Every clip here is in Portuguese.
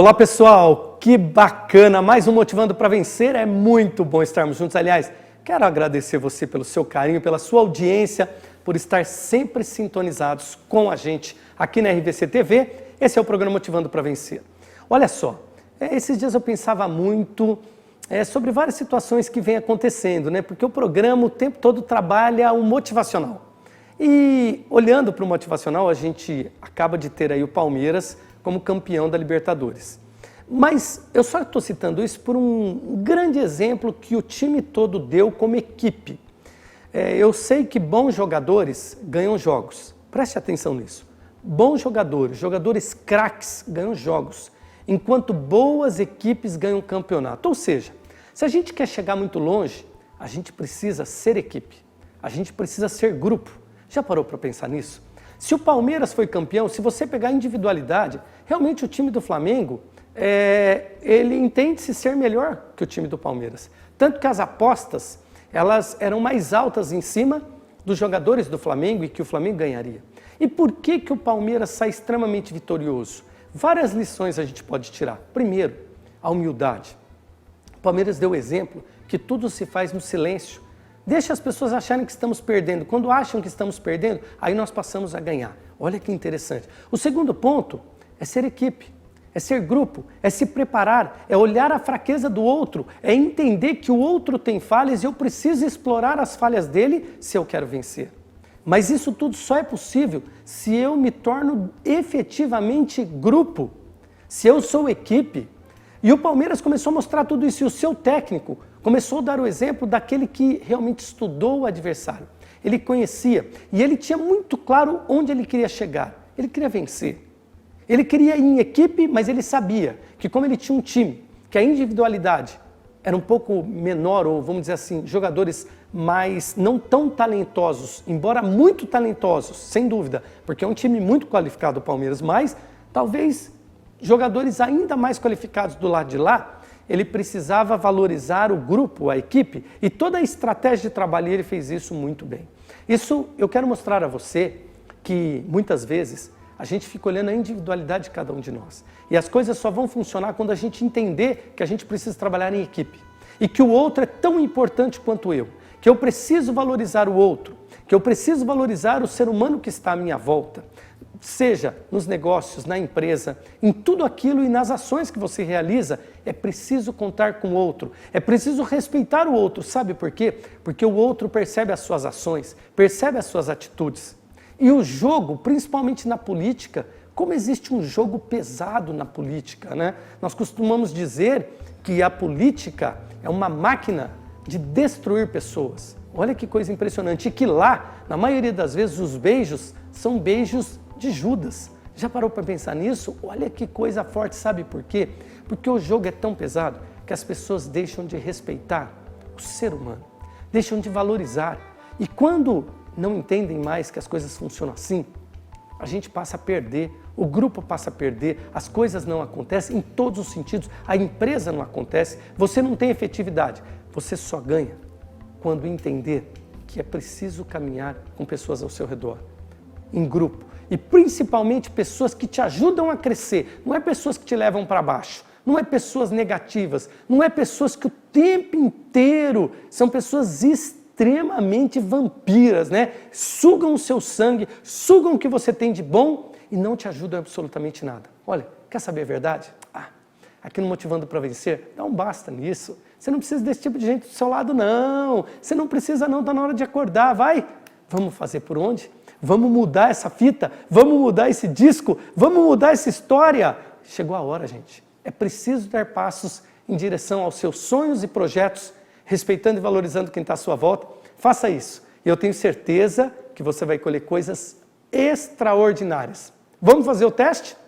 Olá pessoal, que bacana, mais um Motivando para Vencer, é muito bom estarmos juntos. Aliás, quero agradecer você pelo seu carinho, pela sua audiência, por estar sempre sintonizados com a gente aqui na RVC TV. Esse é o programa Motivando para Vencer. Olha só, esses dias eu pensava muito sobre várias situações que vêm acontecendo, né? Porque o programa o tempo todo trabalha o motivacional. E olhando para o motivacional, a gente acaba de ter aí o Palmeiras como campeão da Libertadores. Mas eu só estou citando isso por um grande exemplo que o time todo deu como equipe. Eu sei que bons jogadores ganham jogos, preste atenção nisso. Bons jogadores, jogadores craques ganham jogos, enquanto boas equipes ganham campeonato. Ou seja, se a gente quer chegar muito longe, a gente precisa ser equipe, a gente precisa ser grupo. Já parou para pensar nisso? Se o Palmeiras foi campeão, se você pegar a individualidade, realmente o time do Flamengo, ele entende-se ser melhor que o time do Palmeiras. Tanto que as apostas, elas eram mais altas em cima dos jogadores do Flamengo e que o Flamengo ganharia. E por que o Palmeiras sai extremamente vitorioso? Várias lições a gente pode tirar. Primeiro, a humildade. O Palmeiras deu o exemplo que tudo se faz no silêncio. Deixa as pessoas acharem que estamos perdendo. Quando acham que estamos perdendo, aí nós passamos a ganhar. Olha que interessante. O segundo ponto é ser equipe, é ser grupo, é se preparar, é olhar a fraqueza do outro, é entender que o outro tem falhas e eu preciso explorar as falhas dele se eu quero vencer. Mas isso tudo só é possível se eu me torno efetivamente grupo, se eu sou equipe. E o Palmeiras começou a mostrar tudo isso e o seu técnico começou a dar o exemplo daquele que realmente estudou o adversário. Ele conhecia e ele tinha muito claro onde ele queria chegar. Ele queria vencer. Ele queria ir em equipe, mas ele sabia que como ele tinha um time, que a individualidade era um pouco menor, ou vamos dizer assim, jogadores mais não tão talentosos, embora muito talentosos, sem dúvida, porque é um time muito qualificado o Palmeiras, mas talvez jogadores ainda mais qualificados do lado de lá, ele precisava valorizar o grupo, a equipe, e toda a estratégia de trabalho, ele fez isso muito bem. Isso eu quero mostrar a você que muitas vezes a gente fica olhando a individualidade de cada um de nós. E as coisas só vão funcionar quando a gente entender que a gente precisa trabalhar em equipe. E que o outro é tão importante quanto eu. Que eu preciso valorizar o outro. Que eu preciso valorizar o ser humano que está à minha volta. Seja nos negócios, na empresa, em tudo aquilo e nas ações que você realiza, é preciso contar com o outro, é preciso respeitar o outro. Sabe por quê? Porque o outro percebe as suas ações, percebe as suas atitudes. E o jogo, principalmente na política, como existe um jogo pesado na política, né? Nós costumamos dizer que a política é uma máquina de destruir pessoas. Olha que coisa impressionante. E que lá, na maioria das vezes, os beijos são beijos de Judas. Já parou para pensar nisso? Olha que coisa forte, sabe por quê? Porque o jogo é tão pesado que as pessoas deixam de respeitar o ser humano, deixam de valorizar. E quando não entendem mais que as coisas funcionam assim, a gente passa a perder, o grupo passa a perder, as coisas não acontecem em todos os sentidos, a empresa não acontece, você não tem efetividade, você só ganha quando entender que é preciso caminhar com pessoas ao seu redor, em grupo. E principalmente pessoas que te ajudam a crescer, não é pessoas que te levam para baixo, não é pessoas negativas, não é pessoas que o tempo inteiro são pessoas extremamente vampiras, né? Sugam o seu sangue, sugam o que você tem de bom e não te ajudam absolutamente nada. Olha, quer saber a verdade? Aqui no Motivando para Vencer, dá um basta nisso. Você não precisa desse tipo de gente do seu lado, não. Você não precisa não, tá na hora de acordar, vai. Vamos fazer por onde? Vamos mudar essa fita, vamos mudar esse disco, vamos mudar essa história. Chegou a hora, gente. É preciso dar passos em direção aos seus sonhos e projetos, respeitando e valorizando quem está à sua volta. Faça isso. E eu tenho certeza que você vai colher coisas extraordinárias. Vamos fazer o teste?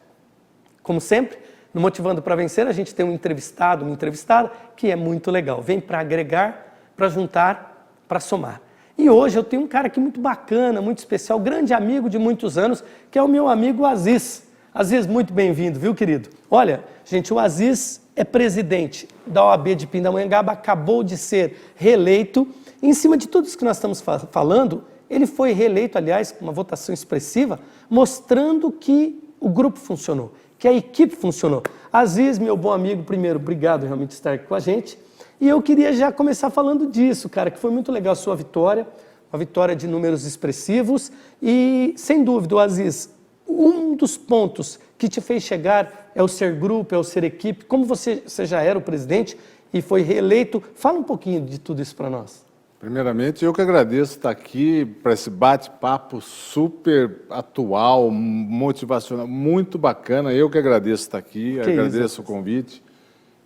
Como sempre, no Motivando para Vencer, a gente tem um entrevistado, uma entrevistada, que é muito legal. Vem para agregar, para juntar, para somar. E hoje eu tenho um cara aqui muito bacana, muito especial, grande amigo de muitos anos, que é o meu amigo Aziz. Aziz, muito bem-vindo, viu, querido? Olha, gente, o Aziz é presidente da OAB de Pindamonhangaba, acabou de ser reeleito. Em cima de tudo isso que nós estamos falando, ele foi reeleito, aliás, com uma votação expressiva, mostrando que o grupo funcionou, que a equipe funcionou. Aziz, meu bom amigo, primeiro, obrigado realmente por estar aqui com a gente. E eu queria já começar falando disso, cara, que foi muito legal a sua vitória, uma vitória de números expressivos. E, sem dúvida, Aziz, um dos pontos que te fez chegar é o ser grupo, é o ser equipe. Como você já era o presidente e foi reeleito, fala um pouquinho de tudo isso para nós. Primeiramente, eu que agradeço estar aqui para esse bate-papo super atual, motivacional, muito bacana. Eu que agradeço estar aqui, agradeço o convite.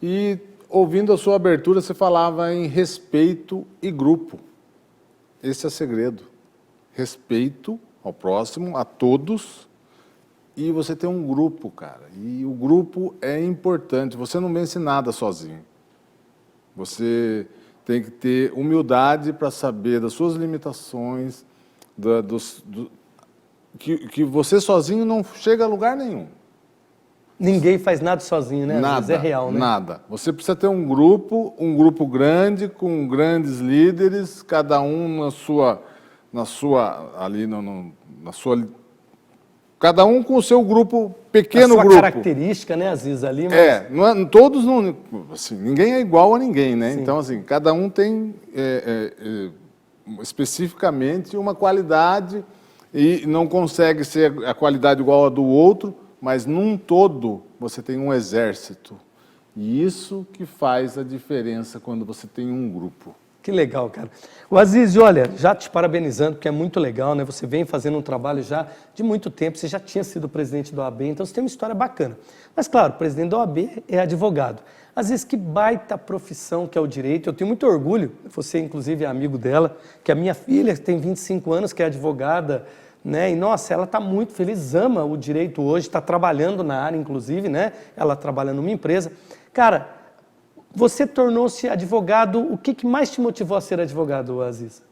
E ouvindo a sua abertura, você falava em respeito e grupo. Esse é o segredo. Respeito ao próximo, a todos, e você tem um grupo, cara. E o grupo é importante. Você não vence nada sozinho. Você tem que ter humildade para saber das suas limitações, que você sozinho não chega a lugar nenhum. Ninguém faz nada sozinho, né? Nada, é real, né? Nada. Você precisa ter um grupo grande, com grandes líderes, cada um cada um com o seu grupo, pequeno grupo. A sua característica, né, Aziz, ali. Mas... todos não, assim, ninguém é igual a ninguém, né? Sim. Então, assim, cada um tem especificamente uma qualidade e não consegue ser a qualidade igual a do outro, mas num todo você tem um exército. E isso que faz a diferença quando você tem um grupo. Que legal, cara. O Aziz, olha, já te parabenizando, porque é muito legal, né? Você vem fazendo um trabalho já de muito tempo, você já tinha sido presidente da OAB, então você tem uma história bacana. Mas, claro, o presidente da OAB é advogado. Às que baita profissão que é o direito. Eu tenho muito orgulho, você, inclusive, é amigo dela, que a minha filha, que tem 25 anos, que é advogada, né? E, nossa, ela está muito feliz, ama o direito hoje, está trabalhando na área, inclusive, né? Ela trabalha numa empresa. Cara, você tornou-se advogado, o que mais te motivou a ser advogado, Aziz?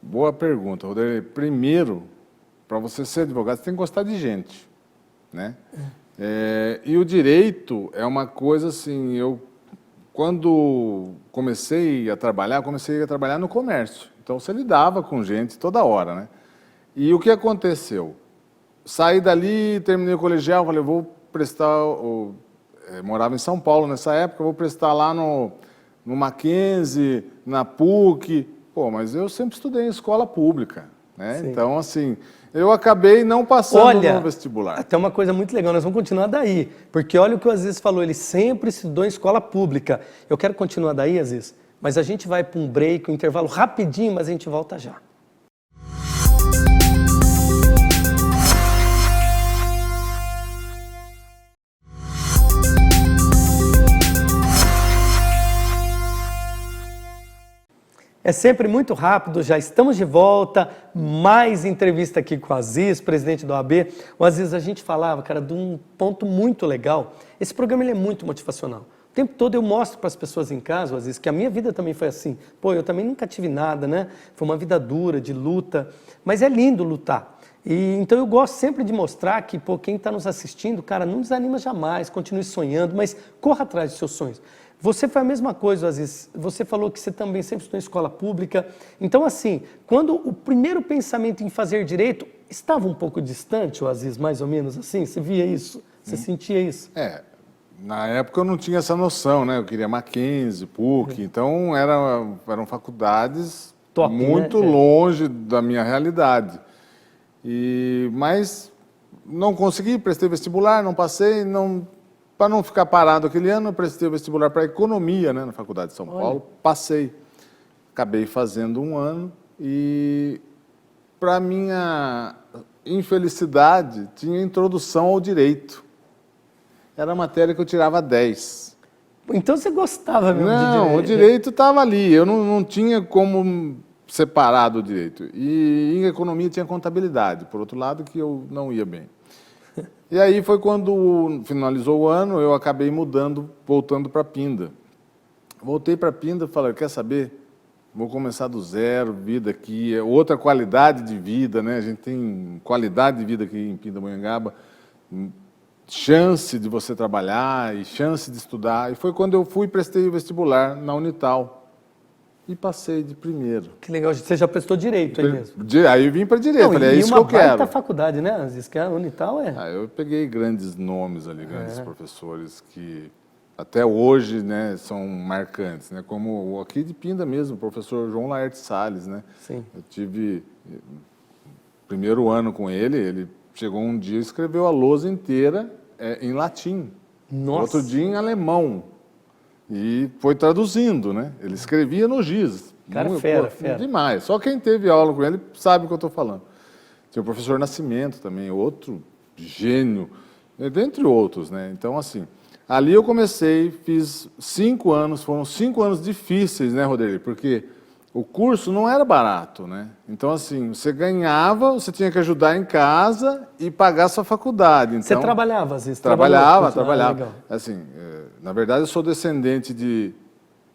Boa pergunta, Rodrigo. Primeiro, para você ser advogado, você tem que gostar de gente, né? E o direito é uma coisa assim, quando comecei a trabalhar no comércio. Então, você lidava com gente toda hora, né? E o que aconteceu? Saí dali, terminei o colegial, falei, vou prestar... morava em São Paulo nessa época, vou prestar lá no Mackenzie, na PUC. Pô, mas eu sempre estudei em escola pública, né? Sim. Então, assim, eu acabei não passando no vestibular. Até uma coisa muito legal, nós vamos continuar daí, porque olha o que o Aziz falou, ele sempre estudou em escola pública. Eu quero continuar daí, Aziz, mas a gente vai para um break, um intervalo rapidinho, mas a gente volta já. É sempre muito rápido, já estamos de volta, mais entrevista aqui com o Aziz, presidente do OAB. O Aziz, a gente falava, cara, de um ponto muito legal. Esse programa ele é muito motivacional. O tempo todo eu mostro para as pessoas em casa, Aziz, que a minha vida também foi assim. Pô, eu também nunca tive nada, né? Foi uma vida dura, de luta, mas é lindo lutar. E, então eu gosto sempre de mostrar que, pô, quem está nos assistindo, cara, não desanima jamais, continue sonhando, mas corra atrás dos seus sonhos. Você foi a mesma coisa, Aziz. Você falou que você também sempre estudou em escola pública. Então, assim, quando o primeiro pensamento em fazer direito estava um pouco distante, o Aziz, mais ou menos assim? Você via isso? Você sentia isso? Na época eu não tinha essa noção, né? Eu queria Mackenzie, PUC, então eram faculdades top, muito, né? Longe da minha realidade. Mas não consegui, prestei vestibular, não passei, para não ficar parado aquele ano, eu prestei o vestibular para economia, né, na Faculdade de São Paulo, passei. Acabei fazendo um ano e, para minha infelicidade, tinha introdução ao direito. Era a matéria que eu tirava 10. Então você gostava mesmo de direito? Não, o direito estava ali, eu não tinha como separar do direito. E em economia tinha contabilidade, por outro lado, que eu não ia bem. E aí foi quando finalizou o ano, eu acabei mudando, voltando para Pinda. Voltei para Pinda e falei, quer saber? Vou começar do zero, vida aqui, é outra qualidade de vida, né? A gente tem qualidade de vida aqui em Pindamonhangaba, chance de você trabalhar e chance de estudar. E foi quando eu fui e prestei o vestibular na Unital. e passei de primeiro. Que legal, você já prestou direito aí mesmo. Aí eu vim para direito, Não, falei, é isso que eu quero. E uma baita faculdade, né? Às vezes que a Unital é... Eu peguei grandes nomes ali, grandes professores que até hoje, né, são marcantes, né? Como o aqui de Pinda mesmo, o professor João Laerte Salles, né? Sim. Eu tive primeiro ano com ele, ele chegou um dia e escreveu a lousa inteira em latim. Nossa. Outro dia em alemão. E foi traduzindo, né? Ele escrevia no giz. Cara, fera. Demais. Só quem teve aula com ele sabe o que eu estou falando. Tinha o professor Nascimento também, outro gênio, dentre outros, né? Então, assim, ali eu comecei, fiz 5 anos, foram 5 anos difíceis, né, Rodrigo? Porque o curso não era barato, né? Então, assim, você ganhava, você tinha que ajudar em casa e pagar a sua faculdade. Então, você trabalhava, às vezes? Trabalhava. Legal. Assim, na verdade, eu sou descendente de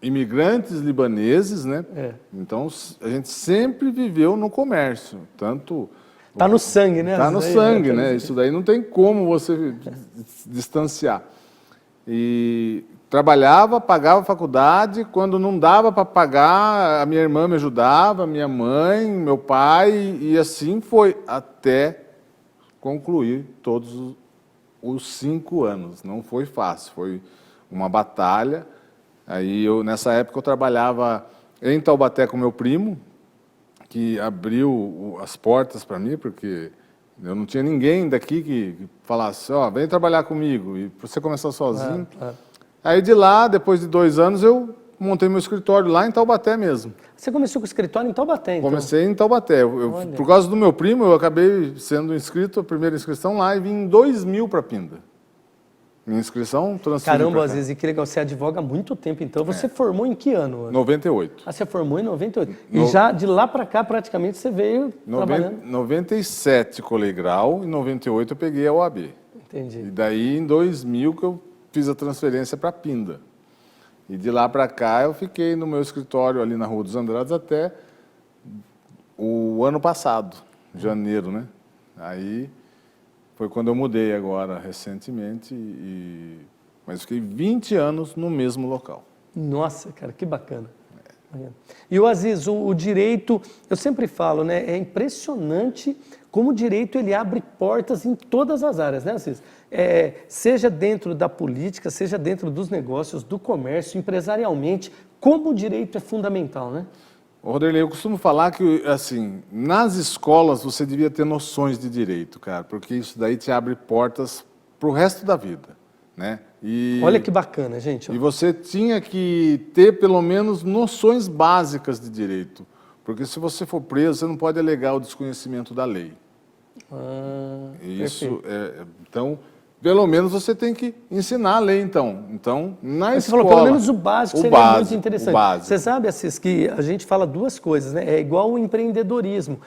imigrantes libaneses, né? Então, a gente sempre viveu no comércio, tanto... Tá no sangue, né? Tá no sangue, né? Isso daí não tem como você distanciar. E trabalhava, pagava a faculdade, quando não dava para pagar, a minha irmã me ajudava, minha mãe, meu pai, e assim foi até concluir todos os 5 anos. Não foi fácil, foi uma batalha. Aí nessa época eu trabalhava em Taubaté com meu primo, que abriu as portas para mim, porque eu não tinha ninguém daqui que falasse, vem trabalhar comigo, e você começar sozinho. Aí de lá, depois de 2 anos, eu montei meu escritório lá em Taubaté mesmo. Você começou com o escritório em Taubaté, então? Comecei em Taubaté. Por causa do meu primo, eu acabei sendo inscrito, a primeira inscrição lá, e vim em 2000 para Pinda. Minha inscrição transferiu. Caramba, às vezes, e que legal, você advoga há muito tempo, então. Você formou em que ano? 98. Você formou em 98. E já de lá para cá, praticamente, você veio trabalhando? 97 colei grau, em 98 eu peguei a OAB. Entendi. E daí, em 2000, que eu fiz a transferência para Pinda. E de lá para cá, eu fiquei no meu escritório ali na Rua dos Andrades até o ano passado, janeiro, né? Aí... foi quando eu mudei agora, recentemente, mas fiquei 20 anos no mesmo local. Nossa, cara, que bacana. E o Aziz, o direito, eu sempre falo, né, é impressionante como o direito ele abre portas em todas as áreas, né, Aziz? Seja dentro da política, seja dentro dos negócios, do comércio, empresarialmente, como o direito é fundamental, né? Roderley, eu costumo falar que, assim, nas escolas você devia ter noções de direito, cara, porque isso daí te abre portas para o resto da vida, né? Olha que bacana, gente. E você tinha que ter, pelo menos, noções básicas de direito, porque se você for preso, você não pode alegar o desconhecimento da lei. Isso, então... pelo menos você tem que ensinar a lei, então. Então, na escola... Você falou pelo menos o básico, seria muito interessante. Você sabe, Assis, que a gente fala 2 coisas, né? É igual o empreendedorismo.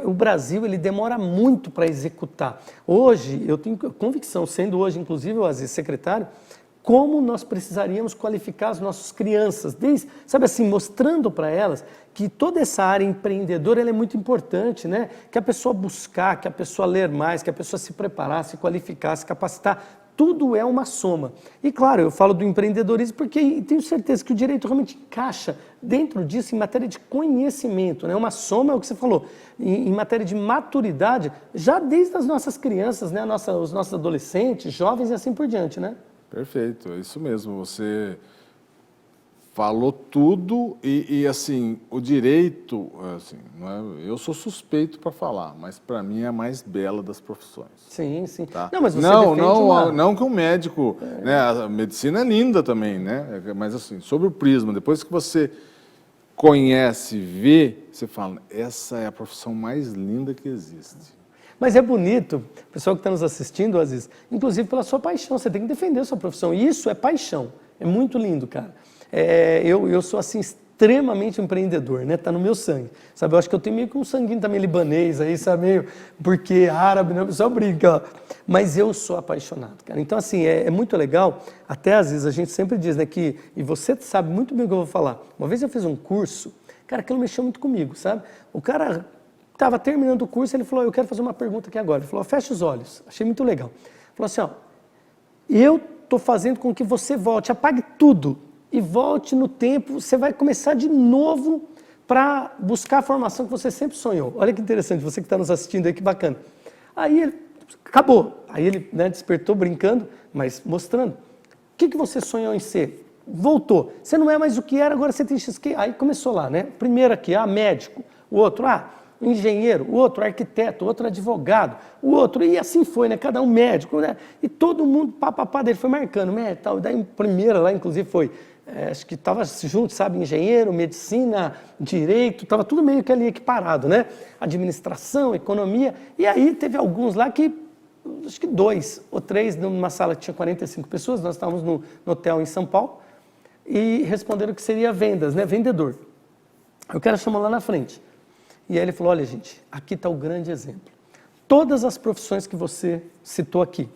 O Brasil, ele demora muito para executar. Hoje, eu tenho convicção, sendo hoje, inclusive, o Assis secretário, como nós precisaríamos qualificar as nossas crianças, sabe assim, mostrando para elas que toda essa área empreendedora ela é muito importante, né? Que a pessoa buscar, que a pessoa ler mais, que a pessoa se preparar, se qualificar, se capacitar, tudo é uma soma. E claro, eu falo do empreendedorismo porque tenho certeza que o direito realmente encaixa dentro disso em matéria de conhecimento, né? Uma soma é o que você falou, em matéria de maturidade, já desde as nossas crianças, né? Os nossos adolescentes, jovens e assim por diante, né? Perfeito, é isso mesmo. Você falou tudo e assim, o direito, assim, eu sou suspeito para falar, mas para mim é a mais bela das profissões. Sim, sim. Tá? Não, mas você não que um médico, né? A medicina é linda também, né? Mas assim, sobre o prisma, depois que você conhece, vê, você fala, essa é a profissão mais linda que existe. Mas é bonito, o pessoal que está nos assistindo, Aziz, inclusive pela sua paixão, você tem que defender a sua profissão. E isso é paixão, é muito lindo, cara. Eu sou assim extremamente empreendedor, né? Tá no meu sangue, sabe? Eu acho que eu tenho meio que um sanguinho também libanês aí, sabe? Meio, porque árabe, né? O pessoal brinca, ó. Mas eu sou apaixonado, cara. Então, assim, é muito legal, até às vezes a gente sempre diz, né, que, e você sabe muito bem o que eu vou falar, uma vez eu fiz um curso, cara, aquilo mexeu muito comigo, sabe? O cara... estava terminando o curso, ele falou, eu quero fazer uma pergunta aqui agora. Ele falou, fecha os olhos. Achei muito legal. Ele falou assim, eu estou fazendo com que você volte, apague tudo e volte no tempo, você vai começar de novo para buscar a formação que você sempre sonhou. Olha que interessante, você que está nos assistindo aí, que bacana. Aí ele acabou, aí ele, né, despertou brincando, mas mostrando. O que você sonhou em ser? Voltou. Você não é mais o que era, agora você tem XQ. Aí começou lá, né? Primeiro aqui, médico. O outro, engenheiro. O outro, arquiteto. O outro, advogado. O outro, e assim foi, né? Cada um médico, né? E todo mundo, papapá dele foi marcando, né? Tal. Daí, primeira lá, inclusive, foi, acho que estava junto, sabe? Engenheiro, medicina, direito, estava tudo meio que ali equiparado, né? Administração, economia. E aí teve alguns lá que, acho que 2 ou 3, numa sala que tinha 45 pessoas, nós estávamos no hotel em São Paulo, e responderam que seria vendas, né? Vendedor. Eu quero chamar lá na frente. E aí ele falou, olha gente, aqui está o grande exemplo. Todas as profissões que você citou aqui,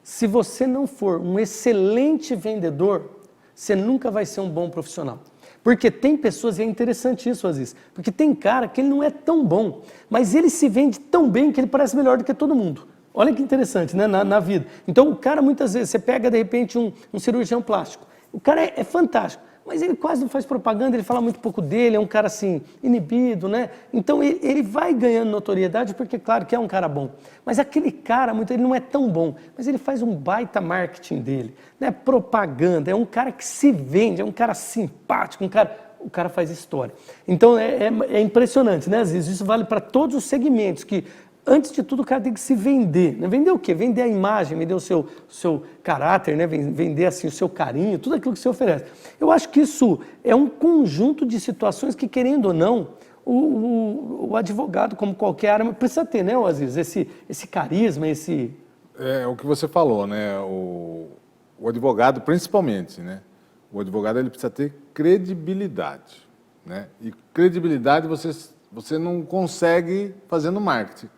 se você não for um excelente vendedor, você nunca vai ser um bom profissional. Porque tem pessoas, e é interessante isso, Aziz, porque tem cara que ele não é tão bom, mas ele se vende tão bem que ele parece melhor do que todo mundo. Olha que interessante, né, na vida. Então o cara, muitas vezes, você pega de repente um cirurgião plástico, o cara é fantástico, mas ele quase não faz propaganda, ele fala muito pouco dele, é um cara assim, inibido, né? Então ele vai ganhando notoriedade porque, claro, que é um cara bom. Mas aquele cara, ele não é tão bom, mas ele faz um baita marketing dele, né? Propaganda, é um cara que se vende, é um cara simpático, o cara faz história. Então é impressionante, né? Às vezes isso vale para todos os segmentos que... Antes de tudo, o cara tem que se vender. Né? Vender o quê? Vender a imagem, vender o seu caráter, né? Vender assim, o seu carinho, tudo aquilo que você oferece. Eu acho que isso é um conjunto de situações que, querendo ou não, o advogado, como qualquer área, precisa ter, né, Aziz? Esse carisma, esse... É o que você falou, né? O advogado, principalmente, né? O advogado ele precisa ter credibilidade, né? E credibilidade você não consegue fazendo marketing.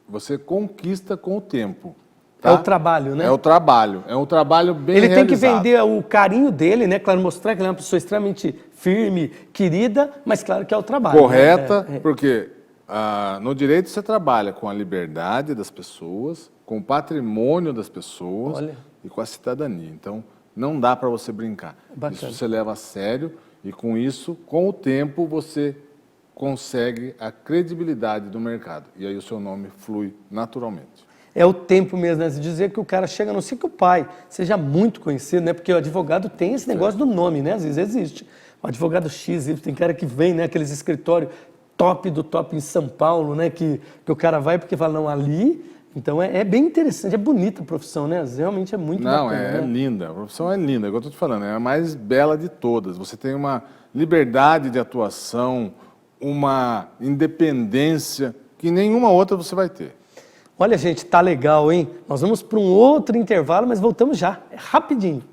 Você conquista com o tempo. Tá? É o trabalho, né? É o trabalho. É um trabalho bem realizado. Ele tem que vender o carinho dele, né? Claro, mostrar que ele é uma pessoa extremamente firme, querida, mas claro que é o trabalho. Correta, né? Porque no direito você trabalha com a liberdade das pessoas, com o patrimônio das pessoas e com a cidadania. Então, não dá para você brincar. Bacana. Isso você leva a sério e com isso, com o tempo, você consegue a credibilidade do mercado. E aí o seu nome flui naturalmente. É o tempo mesmo, né? De dizer que o cara chega, a não ser que o pai seja muito conhecido, né? Porque o advogado tem esse negócio do nome, né? Às vezes existe. O advogado X, tem cara que vem, né? Aqueles escritórios top do top em São Paulo, né? Que o cara vai porque fala, não, ali... Então é bem interessante, é bonita a profissão, né? Realmente é muito bacana. Não, é né? linda. A profissão é linda, é o que eu estou te falando. É a mais bela de todas. Você tem uma liberdade de atuação, uma independência que nenhuma outra você vai ter. Olha, gente, tá legal, hein? Nós vamos para um outro intervalo, mas voltamos já. É rapidinho.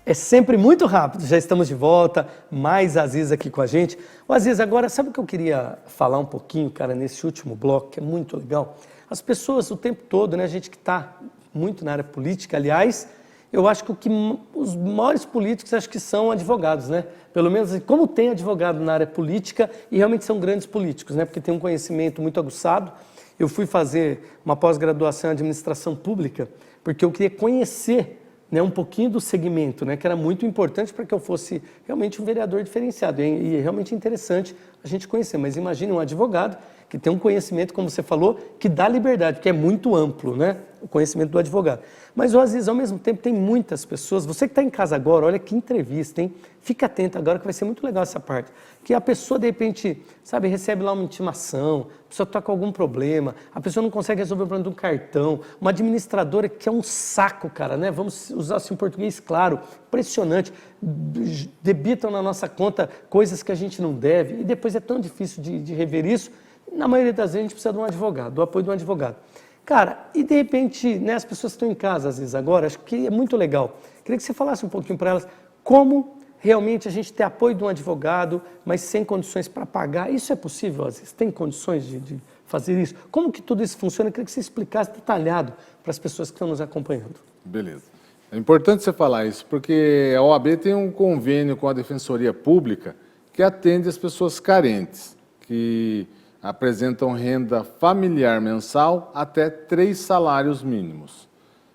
É sempre muito rápido, já estamos de volta, mais Aziz aqui com a gente. O Aziz, agora, sabe o que eu queria falar um pouquinho, cara, nesse último bloco, que é muito legal? As pessoas o tempo todo, né, a gente que está muito na área política, aliás, eu acho que os maiores políticos acho que são advogados, né? Pelo menos como tem advogado na área política e realmente são grandes políticos, né? Porque tem um conhecimento muito aguçado. Eu fui fazer uma pós-graduação em administração pública porque eu queria conhecer, né, um pouquinho do segmento, né, que era muito importante para que eu fosse realmente um vereador diferenciado. E é realmente interessante a gente conhecer. Mas imagine um advogado que tem um conhecimento, como você falou, que dá liberdade, porque é muito amplo, né, o conhecimento do advogado. Mas, Aziz, ao mesmo tempo, tem muitas pessoas, você que está em casa agora, olha que entrevista, hein? Fica atento agora que vai ser muito legal essa parte. Que a pessoa, de repente, sabe, recebe lá uma intimação, a pessoa está com algum problema, a pessoa não consegue resolver o problema de um cartão, uma administradora que é um saco, cara, né? Vamos usar assim em português claro, impressionante, debitam na nossa conta coisas que a gente não deve, e depois é tão difícil de rever isso. Na maioria das vezes a gente precisa de um advogado, do apoio de um advogado. Cara, e de repente, né, as pessoas que estão em casa às vezes agora, acho que é muito legal. Queria que você falasse um pouquinho para elas como realmente a gente ter apoio de um advogado, mas sem condições para pagar. Isso é possível, às vezes? Tem condições de fazer isso? Como que tudo isso funciona? Eu queria que você explicasse detalhado para as pessoas que estão nos acompanhando. Beleza. É importante você falar isso, porque a OAB tem um convênio com a Defensoria Pública que atende as pessoas carentes, que apresentam renda familiar mensal até 3 salários mínimos.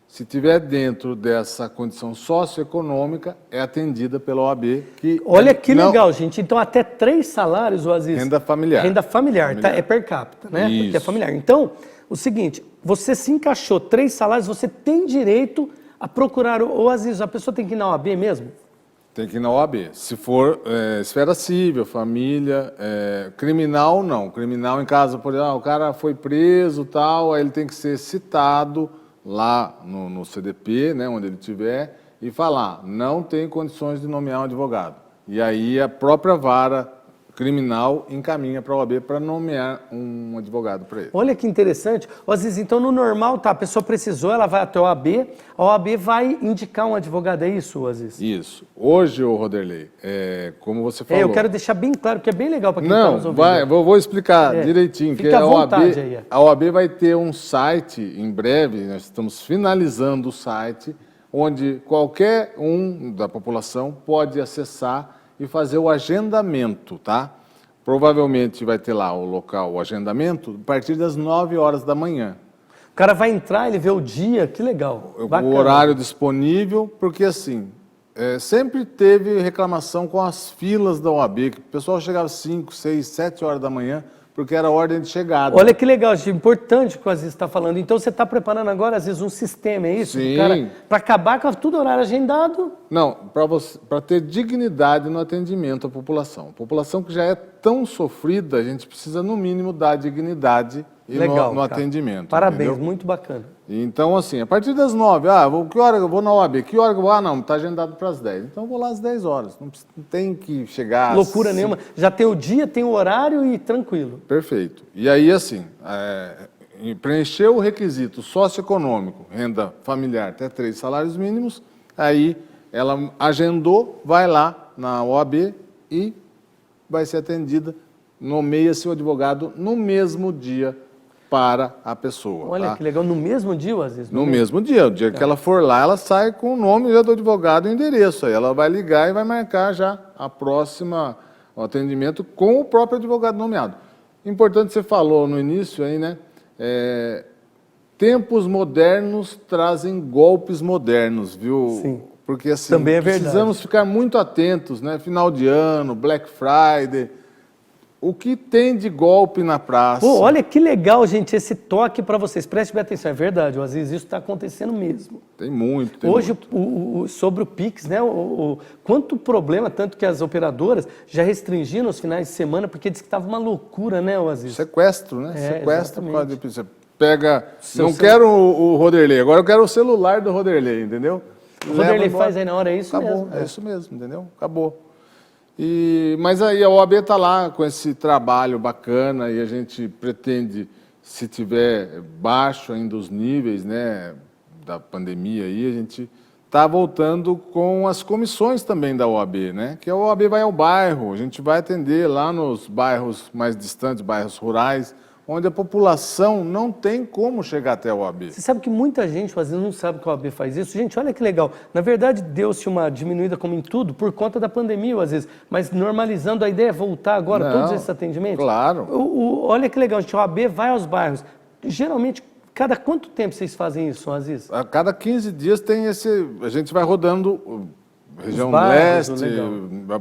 Se tiver dentro dessa condição socioeconômica, é atendida pela OAB. Olha que legal, gente. Então, até 3 salários, o Aziz. Renda familiar. Renda familiar, tá? É per capita, né? Isso. Porque é familiar. Então, o seguinte, você se encaixou 3 salários, você tem direito a procurar, ou Aziz, a pessoa tem que ir na OAB mesmo? Tem que ir na OAB. Se for esfera civil, família, criminal, não. Criminal em casa, por exemplo, o cara foi preso, tal, aí ele tem que ser citado lá no CDP, né, onde ele estiver, e falar, não tem condições de nomear um advogado. E aí a própria vara criminal encaminha para a OAB para nomear um advogado para ele. Olha que interessante. Às vezes, então, no normal, tá, a pessoa precisou, ela vai até a OAB vai indicar um advogado, é isso, Aziz? Isso. Hoje, Roderley, como você falou... eu quero deixar bem claro, porque é bem legal para quem está nos ouvindo. Vou explicar direitinho. Fica à vontade aí. A OAB vai ter um site, em breve, nós estamos finalizando o site, onde qualquer um da população pode acessar e fazer o agendamento, tá? Provavelmente vai ter lá o local, o agendamento, a partir das 9 horas da manhã. O cara vai entrar, ele vê o dia, que legal. O horário disponível, porque assim, sempre teve reclamação com as filas da OAB, que o pessoal chegava às 5, 6, 7 horas da manhã, porque era a ordem de chegada. Olha que legal, gente, importante o que o Aziz está falando. Então você está preparando agora, às vezes, um sistema, é isso? Sim. Para acabar com tudo horário agendado? Não, para ter dignidade no atendimento à população. A população que já é tão sofrida, a gente precisa, no mínimo, dar dignidade no atendimento. Parabéns, entendeu? muito bacana. Então, assim, a partir das 9, que hora eu vou na OAB? Que hora eu vou? Não, está agendado para as 10. Então eu vou lá às 10 horas. Não tem que chegar... Loucura nenhuma. Já tem o dia, tem o horário e tranquilo. Perfeito. E aí, assim, preencher o requisito socioeconômico, renda familiar até 3 salários mínimos, aí ela agendou, vai lá na OAB e vai ser atendida, nomeia-se o advogado no mesmo dia para a pessoa. Olha que legal, no mesmo dia, às vezes? No mesmo dia, o dia que ela for lá, ela sai com o nome do advogado e o endereço. Aí ela vai ligar e vai marcar já o atendimento com o próprio advogado nomeado. Importante, você falou no início aí, né? Tempos modernos trazem golpes modernos, viu? Sim. Porque assim, também é verdade. Precisamos ficar muito atentos, né? Final de ano, Black Friday. O que tem de golpe na praça? Pô, olha que legal, gente, esse toque para vocês. Preste bem atenção, é verdade, às vezes isso está acontecendo mesmo. Tem muito. Hoje, sobre o Pix, né? Quanto problema, tanto que as operadoras já restringiram os finais de semana, porque diz que estava uma loucura, né, Aziz? Sequestro, né? Sequestro por causa de... Você pega... Quero o Roderley, agora eu quero o celular do Roderley, entendeu? O Roderley faz aí na hora, é isso Acabou, mesmo. é isso mesmo, entendeu? Acabou. Mas aí a OAB está lá com esse trabalho bacana e a gente pretende, se tiver baixo ainda os níveis, né, da pandemia, aí, a gente está voltando com as comissões também da OAB, né? Que a OAB vai ao bairro, a gente vai atender lá nos bairros mais distantes, bairros rurais, onde a população não tem como chegar até a OAB. Você sabe que muita gente, às vezes, não sabe que a OAB faz isso. Gente, olha que legal. Na verdade, deu-se uma diminuída, como em tudo, por conta da pandemia, às vezes. Mas normalizando, a ideia é voltar agora todos esses atendimentos? Claro. Olha que legal, gente. A OAB vai aos bairros. Geralmente, cada quanto tempo vocês fazem isso, Aziz? A cada 15 dias tem esse... A gente vai rodando região bairros, leste,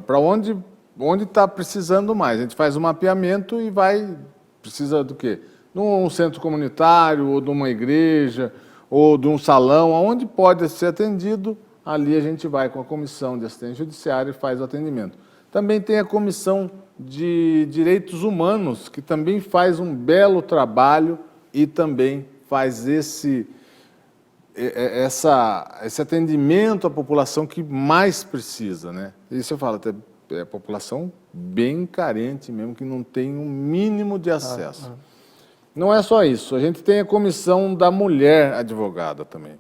para onde está precisando mais. A gente faz um mapeamento e vai... Precisa do quê? De um centro comunitário, ou de uma igreja, ou de um salão, onde pode ser atendido, ali a gente vai com a comissão de assistência judiciária e faz o atendimento. Também tem a comissão de direitos humanos, que também faz um belo trabalho e também faz esse atendimento à população que mais precisa, né? Isso eu falo, é a população bem carente mesmo, que não tem um mínimo de acesso. Não é só isso, a gente tem a comissão da mulher advogada também,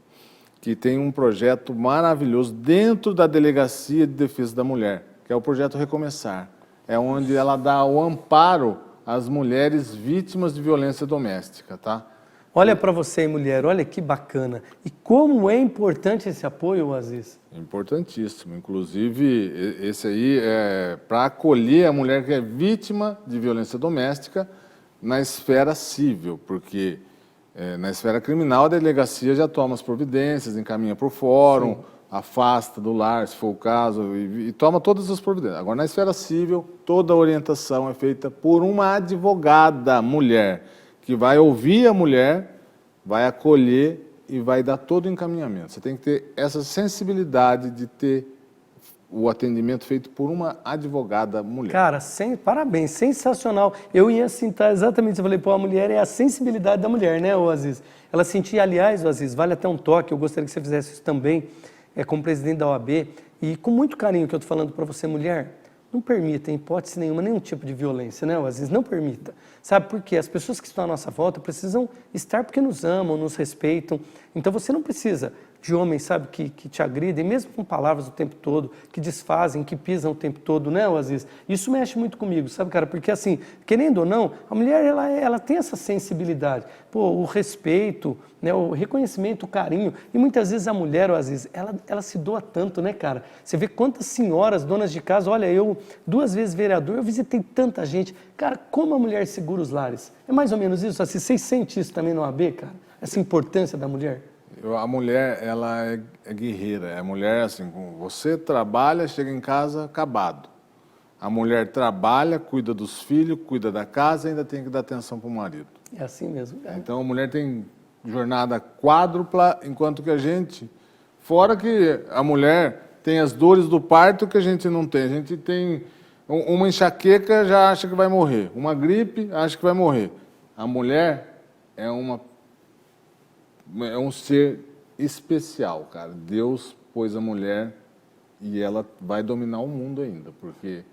que tem um projeto maravilhoso dentro da Delegacia de Defesa da Mulher, que é o projeto Recomeçar. É onde ela dá o amparo às mulheres vítimas de violência doméstica, tá? Olha para você, mulher, olha que bacana. E como é importante esse apoio, Aziz? Importantíssimo. Inclusive, esse aí é para acolher a mulher que é vítima de violência doméstica na esfera civil, porque na esfera criminal a delegacia já toma as providências, encaminha para o fórum, afasta do lar, se for o caso, e toma todas as providências. Agora, na esfera civil, toda a orientação é feita por uma advogada mulher, que vai ouvir a mulher, vai acolher e vai dar todo o encaminhamento. Você tem que ter essa sensibilidade de ter o atendimento feito por uma advogada mulher. Cara, parabéns, sensacional. Eu ia citar exatamente, eu falei, pô, a mulher é a sensibilidade da mulher, né, ô Aziz? Ela sentia, aliás, ô Aziz, vale até um toque, eu gostaria que você fizesse isso também, como presidente da OAB, e com muito carinho que eu estou falando para você, mulher, não permita, em hipótese nenhuma, nenhum tipo de violência, né, Aziz? Não permita. Sabe por quê? As pessoas que estão à nossa volta precisam estar porque nos amam, nos respeitam. Então você não precisa de homens, sabe, que te agridem, mesmo com palavras o tempo todo, que desfazem, que pisam o tempo todo, né, Aziz? Isso mexe muito comigo, sabe, cara? Porque assim, querendo ou não, a mulher, ela tem essa sensibilidade. Pô, o respeito, né, o reconhecimento, o carinho. E muitas vezes a mulher, Aziz, ela se doa tanto, né, cara? Você vê quantas senhoras, donas de casa, olha, eu, 2 vezes vereador, eu visitei tanta gente. Cara, como a mulher segura os lares? É mais ou menos isso, assim, vocês sentem isso também no OAB, cara? Essa importância da mulher? A mulher, ela é guerreira. A mulher, assim, você trabalha, chega em casa acabado. A mulher trabalha, cuida dos filhos, cuida da casa e ainda tem que dar atenção para o marido. É assim mesmo. Cara. Então, a mulher tem jornada quádrupla, enquanto que a gente... Fora que a mulher tem as dores do parto que a gente não tem. A gente tem uma enxaqueca, já acha que vai morrer. Uma gripe, acha que vai morrer. A mulher é um ser especial, cara. Deus pôs a mulher e ela vai dominar o mundo ainda, porque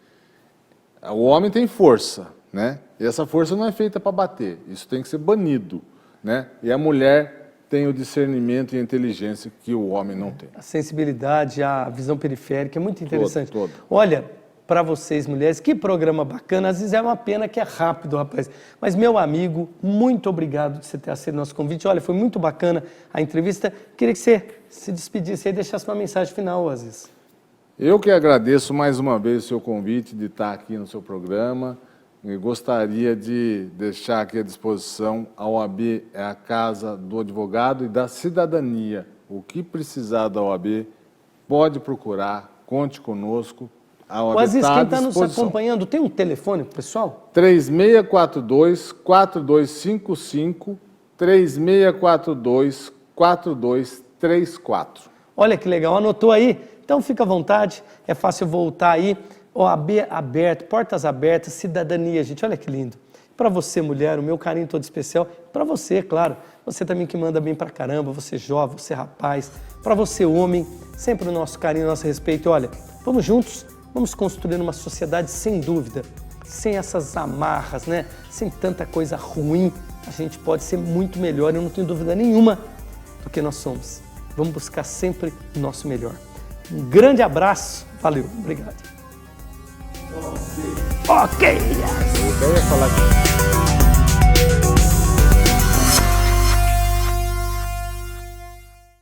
o homem tem força, né? E essa força não é feita para bater, isso tem que ser banido, né? E a mulher tem o discernimento e a inteligência que o homem não tem. A sensibilidade, a visão periférica, é muito interessante. Todo. Olha, para vocês mulheres, que programa bacana, às vezes é uma pena que é rápido, rapaz. Mas meu amigo, muito obrigado de você ter aceito nosso convite. Olha, foi muito bacana a entrevista. Queria que você se despedisse e deixasse uma mensagem final, Aziz. Eu que agradeço mais uma vez o seu convite de estar aqui no seu programa. Eu gostaria de deixar aqui à disposição, a OAB é a casa do advogado e da cidadania. O que precisar da OAB, pode procurar, conte conosco. O Aziz, quem está nos acompanhando, tem um telefone, pessoal? 3642-4255, 3642-4234. Olha que legal, anotou aí? Então fica à vontade, é fácil voltar aí. OAB aberto, portas abertas, cidadania, gente, olha que lindo. Para você, mulher, o meu carinho todo especial. Para você, claro, você também que manda bem pra caramba, você jovem, você rapaz. Para você, homem, sempre o nosso carinho, o nosso respeito. Olha, vamos juntos. Vamos construir uma sociedade sem dúvida, sem essas amarras, né? Sem tanta coisa ruim. A gente pode ser muito melhor, eu não tenho dúvida nenhuma do que nós somos. Vamos buscar sempre o nosso melhor. Um grande abraço, valeu, obrigado. Ok. Eu ia falar